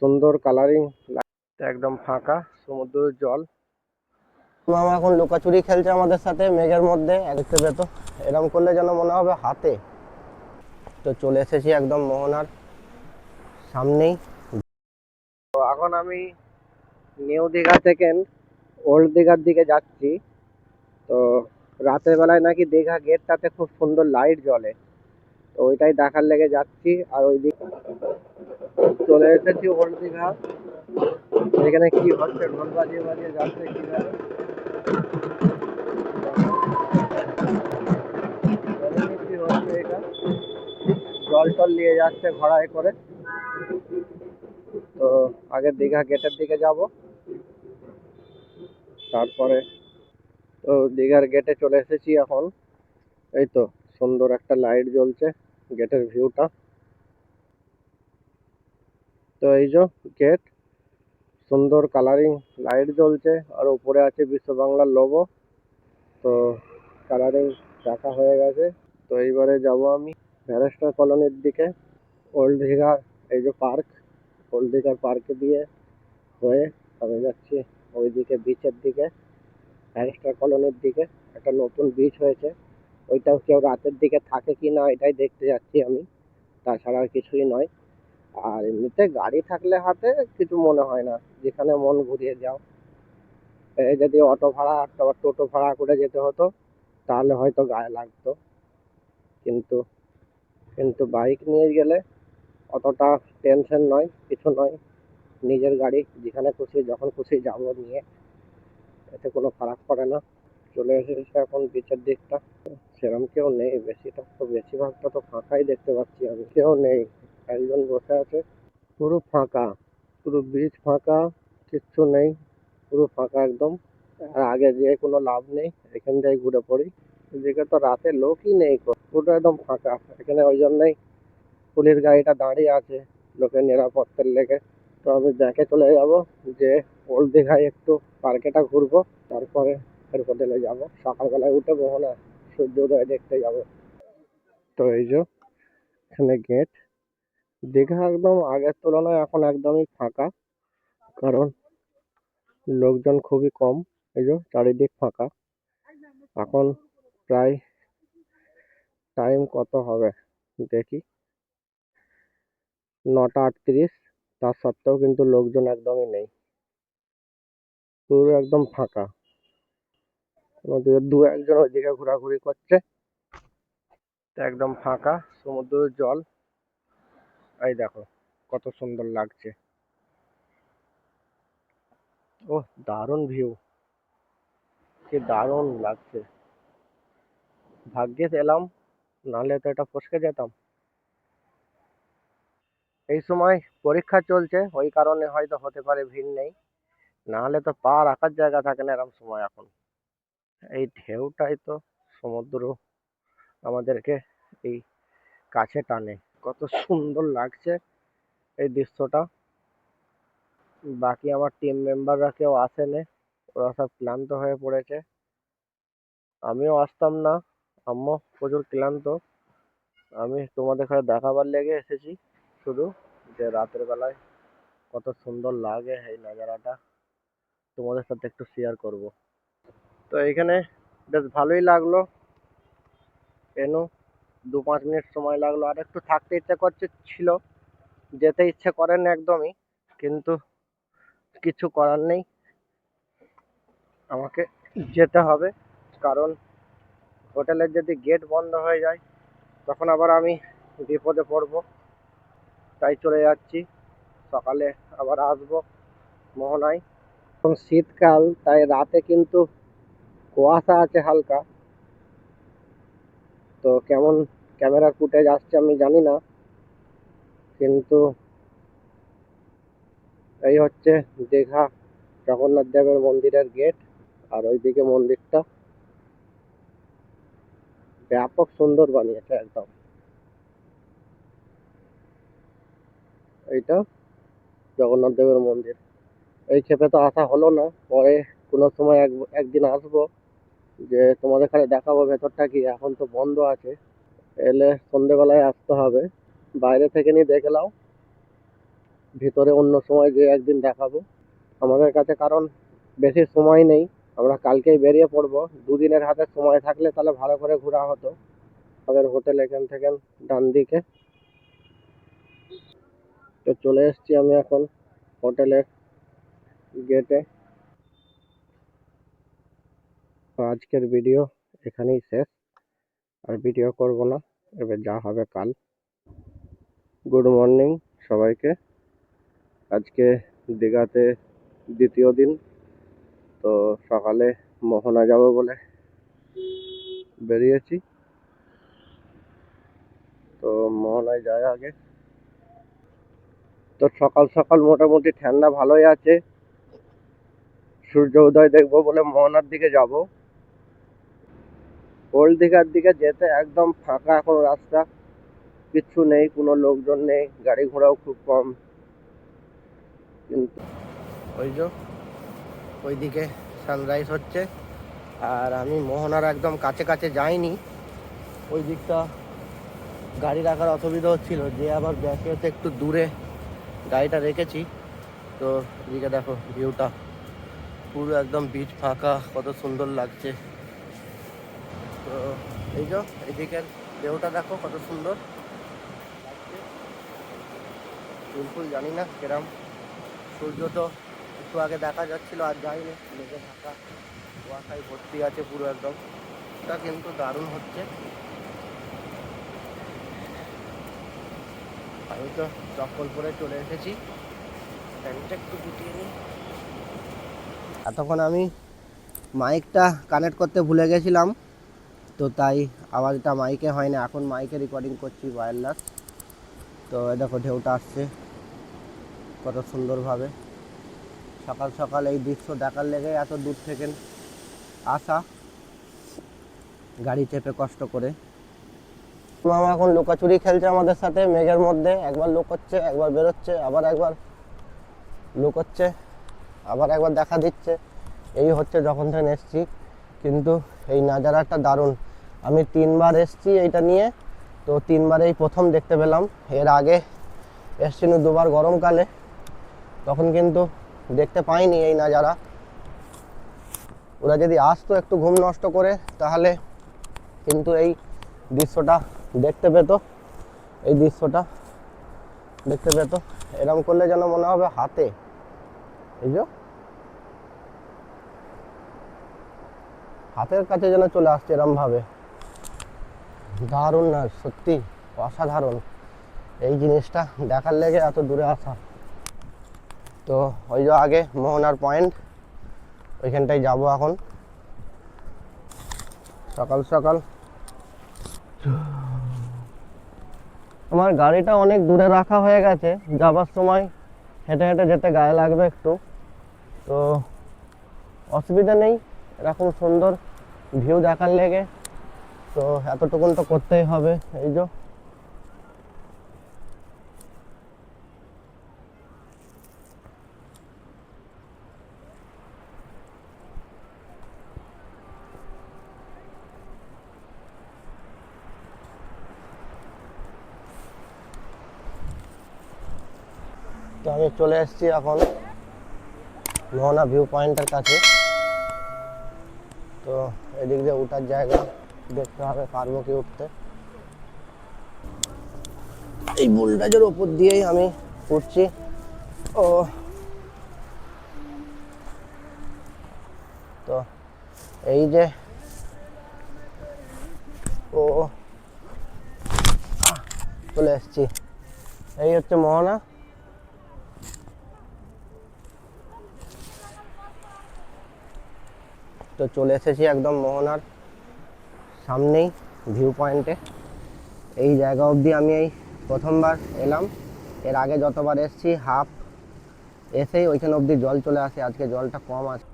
সুন্দর কালারিং, একদম ফাঁকা সমুদ্রের জল। মামা এখন লুকাচুরি খেলছে আমাদের সাথে মেঘের মধ্যে, দেখতে পেত। এরকম করলে যেন মনে হবে হাতে। তো চলে এসেছি একদম মোহনার সামনেই। তো এখন আমি নিউ দীঘা থেকে ওল্ড দীঘার দিকে যাচ্ছি। তো রাতের বেলায় নাকি দীঘা গেটটাতে খুব সুন্দর লাইট জ্বলে, তো ওইটাই দেখার লেগে যাচ্ছি। আর ওই দিকে চলে এসেছি ওল্ড দীঘা। এখানে কি হচ্ছে, ঢোল বাজিয়ে বাজিয়ে যাচ্ছে কি জানি। কি হচ্ছে এটা, জল টল নিয়ে যাচ্ছে ঘোড়ায় করে। তো আগে দীঘা গেটের দিকে যাব, তারপরে তো দীঘার গেটে চলে এসেছি এখন। এই তো সুন্দর একটা লাইট জ্বলছে, গেটের ভিউটা। তো এই যে গেট, সুন্দর কালারিং লাইট জ্বলছে, আর উপরে আছে বিশ্ব বাংলার লোগো। তো কালারিং রাখা হয়ে গেছে। তো এইবারে যাব আমি ব্যারিস্টার কলোনির দিকে। ওল্ড দীঘার এই যে পার্ক, ওল্ড দীঘার পার্কে দিয়ে হয়ে আমি যাচ্ছি ওইদিকে বিচের দিকে, ব্যারিস্টার কলোনির দিকে। একটা নতুন বিচ হয়েছে, ওইটাও কেউ রাতের দিকে থাকে কি না এটাই দেখতে যাচ্ছি আমি, তাছাড়া আর কিছুই নয়। আর এমনিতে গাড়ি থাকলে হাতে কিছু মনে হয় না, যেখানে মন ঘুরিয়ে যাও। যদি অটো ভাড়া অথবা টোটো ভাড়া করে যেতে হতো তাহলে হয়তো গায়ে লাগতো, কিন্তু কিন্তু বাইক নিয়ে গেলে অতটা টেনশন নয়, কিছু নয়। নিজের গাড়ি, যেখানে খুশি যখন খুশি যাবো নিয়ে, এতে কোনো ফারাক পড়ে না। চলে এসেছে এখন বিচের দিকটা। সেরকম কেউ নেই, বেশিরভাগটা তো ফাঁকাই দেখতে পাচ্ছি আমি, কেউ নেই। একজন বসে আছে, পুরো ফাঁকা, পুরো বিচ ফাঁকা, কিচ্ছু নেই, পুরো ফাঁকা একদম। আর আগে যেয়ে কোনো লাভ নেই, এখান থেকে ঘুরে পড়ি। এদিকে তো রাতে লোকই নেই, পুরো একদম ফাঁকা এখানে, ওই জন্যই পুলিশ গাড়িটা দাঁড়িয়ে আছে লোকের নিরাপত্তার লেগে। তো আমি ব্যাকে চলে যাব, যে ওল্ড দীঘায় একটু পার্কেটা ঘুরবো, তারপরে ফের হোটেলে যাবো। সকালবেলায় উঠে মোহনা সূর্যোদয় দেখতে যাব। তো এই যে এখানে গেট। দীঘা একদম আগের তুলনায় এখন একদমই ফাঁকা, কারণ লোকজন খুবই কম। এই যে চারিদিক ফাঁকা। এখন প্রায় টাইম কত হবে দেখি, 9টা 38। তার সত্ত্বেও কিন্তু লোকজন একদমই নেই, পুরো একদম ফাঁকা। ওদিকে দু একজন ওইদিকে ঘোরাঘুরি করছে। তো একদম ফাঁকা সমুদ্রের জল। এই দেখো কত সুন্দর লাগছে। ও, দারুণ ভিউ, কি দারুণ লাগছে। ভাগ্যিস এলাম, নাহলে তো এটা ফসকে যেতাম। এই সময় পরীক্ষা চলছে, ওই কারণে হয়তো হতে পারে ভিড় নেই, না হলে তো পা রাখার জায়গা থাকে না এরকম সময় এখন। এই ঢেউটাই তো সমুদ্র আমাদেরকে এই কাছে টানে। কত সুন্দর লাগছে এই দৃশ্যটা। বাকি আমার টিম মেম্বাররা কেউ আসেনি, ওরা সব ক্লান্ত হয়ে পড়েছে। আমিও আসতাম না, আমিও প্রচুর ক্লান্ত। আমি তোমাদের সাথে দেখাবার লেগে এসেছি শুধু, যে রাতের বেলায় কত সুন্দর লাগে এই নজারাটা, তোমাদের সাথে একটু শেয়ার করব। তো এখানে বেশ ভালোই লাগলো, এনো 2-5 মিনিট সময় লাগলো। আর একটু থাকতে ইচ্ছে করছে ছিল, যেতে ইচ্ছে করেন একদমই, কিন্তু কিছু করার নেই, আমাকে যেতে হবে। কারণ হোটেলের যদি গেট বন্ধ হয়ে যায় তখন আবার আমি বিপদে পড়বো, তাই চলে যাচ্ছি। সকালে আবার আসবো মোহনায়। এখন শীতকাল, তাই রাতে কিন্তু কুয়াশা আছে হালকা। তো কেমন ক্যামেরার ফুটেজ আসছে আমি জানি না, কিন্তু এই হচ্ছে দীঘা জগন্নাথ দেবের মন্দিরের গেট। আর ওইদিকে মন্দিরটা ব্যাপক সুন্দর বানিয়েছে একদম। এইটা জগন্নাথ দেবের মন্দির। এই ক্ষেপে তো আসা হলো না, পরে কোনো সময় একদিন আসবো, যে তোমাদের খালি দেখাবো ভেতরটা কি। এখন তো বন্ধ আছে, এলে সন্ধেবেলায় আসতে হবে। বাইরে থেকে নিয়ে দেখে নাও, ভিতরে অন্য সময় যে একদিন দেখাবো। আমাদের কাছে কারণ বেশি সময় নেই, আমরা কালকেই বেরিয়ে পড়বো। দুদিনের হাতে সময় থাকলে তাহলে ভালো করে ঘোরা হতো। আমাদের হোটেল এখান থেকে ডান দিকে। তো চলে এসেছি আমি এখন হোটেলের গেটে। তো আজকের ভিডিও এখানেই শেষ, আর ভিডিও করব না, এবার যা হবে কাল। গুড মর্নিং সবাইকে। আজকে দীঘাতে দ্বিতীয় দিন। তো সকালে মোহনা যাব বলে বেরিয়েছি। তো মোহনায় যাই আগে। তো সকাল সকাল মোটামুটি ঠান্ডা ভালোই আছে। সূর্য উদয় দেখবো বলে মোহনার দিকে যাব। ওল্ড দীঘার দিকে যেতে একদম ফাঁকা এখন রাস্তা, কিচ্ছু নেই, কোনো লোকজন নেই, গাড়ি ঘোড়াও খুব কম। কিন্তু ওই যে ওইদিকে সানরাইজ হচ্ছে, আর আমি মোহনার একদম কাছে কাছে যাইনি। ওই দিকটা গাড়ি রাখার অসুবিধা হচ্ছিল, যে আবার ব্যাকে হচ্ছে একটু দূরে গাড়িটা রেখেছি। তো এদিকে দেখো ভিউটা পুরো একদম বিচ ফাঁকা, কত সুন্দর লাগছে। তো এই যে এদিকের ভিউটা দেখো কত সুন্দর লাগছে। বিলকুল জানি না কিরম, সূর্য তো একটু আগে দেখা যাচ্ছিল, আর যাইনি, মেঘে ঢাকা, কুয়াশায় ভর্তি আছে পুরো একদম। এটা কিন্তু দারুণ হচ্ছে। আমি তো চপ্পল পরে চলে এসেছি, প্যান্টটা একটু গুটিয়ে নিই। এতক্ষণ আমি মাইকটা কানেক্ট করতে ভুলে গেছিলাম, তো তাই আওয়াজটা মাইকে হয় না। এখন মাইকে রেকর্ডিং করছি ওয়্যারলেস। তো দেখো ঢেউটা আসছে কত সুন্দরভাবে। সকাল সকাল এই দৃশ্য দেখার লেগে এত দূর থেকে আসা, গাড়ি চেপে কষ্ট করে। মামা এখন লুকাচুরি খেলছে আমাদের সাথে মেঘের মধ্যে, একবার লুকোচ্ছে, একবার বেরোচ্ছে, আবার একবার লুকোচ্ছে, আবার একবার দেখা দিচ্ছে। এই হচ্ছে যখন থেকে এসছি। কিন্তু এই নাজারাটা দারুণ। আমি 3বার এসছি এইটা নিয়ে, তো 3বারেই প্রথম দেখতে পেলাম। এর আগে এসছিল 2বার গরমকালে, তখন কিন্তু দেখতে পাইনি এই নাজারা। ওরা যদি আসতো একটু ঘুম নষ্ট করে, তাহলে কিন্তু এই দৃশ্যটা দেখতে পেতো। এই দৃশ্যটা দেখতে পেতো। এরম করলে যেন মনে হবে হাতে, এই যে হাতের কাছে যেন চলে আসছে এরম ভাবে। দারুণ না সত্যি, অসাধারণ। এই জিনিসটা দেখার লেগে এত দূরে আসা। তো ওই যে আগে মোহনার পয়েন্ট, ওইখানটায় যাবো এখন সকাল সকাল। আমার গাড়িটা অনেক দূরে রাখা হয়ে গেছে, যাবার সময় হেঁটে হেঁটে যেতে গায়ে লাগবে একটু। তো অসুবিধা নেই, এরকম সুন্দর ভিউ দেখার লেগে তো এতটুকুন তো করতেই হবে। এই যে তো আমি চলে এসেছি এখন মোহনা ভিউ পয়েন্টের কাছে। তো এদিক দিয়ে উঠার জায়গা দেখতে হবে, পারবো কি উঠতে। এই বুলডাজের ওপর দিয়েই আমি উঠছি। ও তো এই যে ও চলে এসেছি, এই হচ্ছে মোহনা। তো চলে এসেছি একদম মোহনার সামনেই ভিউ পয়েন্টে। এই জায়গা অবধি আমি এই প্রথমবার এলাম। এর আগে যতবার এসেছি হাফ এসেই ওইখানে অবধি জল চলে আসে, আজকে জলটা কম আছে।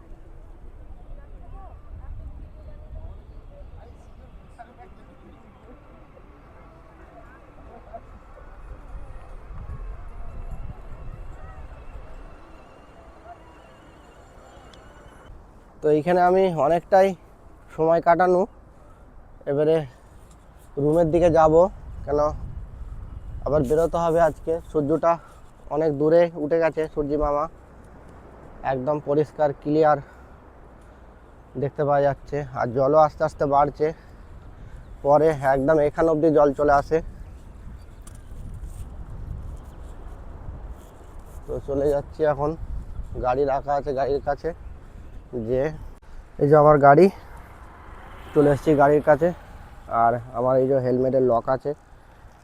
তো এইখানে আমি অনেকটাই সময় কাটানো। এবারে রুমের দিকে যাব, কেন আবার বেরোতে হবে। আজকে সূর্যটা অনেক দূরে উঠে গেছে সূর্যি মামা, একদম পরিষ্কার ক্লিয়ার দেখতে পাওয়া যাচ্ছে। আর জলও আস্তে আস্তে বাড়ছে, পরে একদম এখান অবধি জল চলে আসে। তো চলে যাচ্ছি এখন, গাড়ি রাখা আছে গাড়ির কাছে, যে এই যে আমার গাড়ি, চলে এসেছি গাড়ির কাছে। আর আমার এই যে হেলমেটের লক আছে,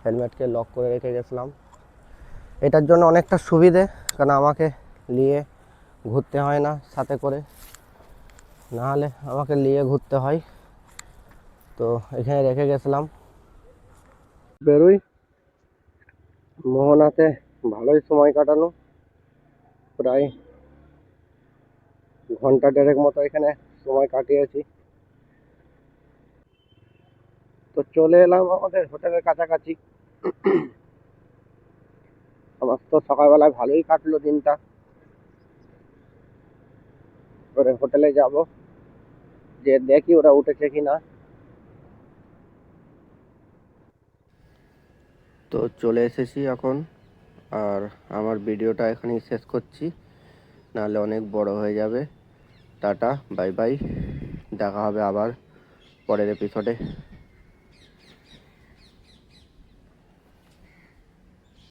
হেলমেটকে লক করে রেখে গেছিলাম। এটার জন্য অনেকটা সুবিধে, কারণ আমাকে নিয়ে ঘুরতে হয় না সাথে করে, নাহলে আমাকে নিয়ে ঘুরতে হয়। তো এখানে রেখে গেছিলাম। বেরোই, মোহনাতে ভালোই সময় কাটানো, প্রায় ঘন্টা দেড়েক মতো এখানে সময় কাটিয়েছি। তো চলে এলাম আমাদের হোটেলের কাছাকাছি। আমার তো সকালবেলায় ভালোই কাটলো দিনটা। এবারে হোটেলে যাব, যে দেখি ওরা উঠেছে কিনা। তো চলে এসেছি এখন, আর আমার ভিডিওটা এখানেই শেষ করছি, নাহলে অনেক বড় হয়ে যাবে। টাটা, বাই বাই, দেখা হবে আবার পরের এপিসোডে।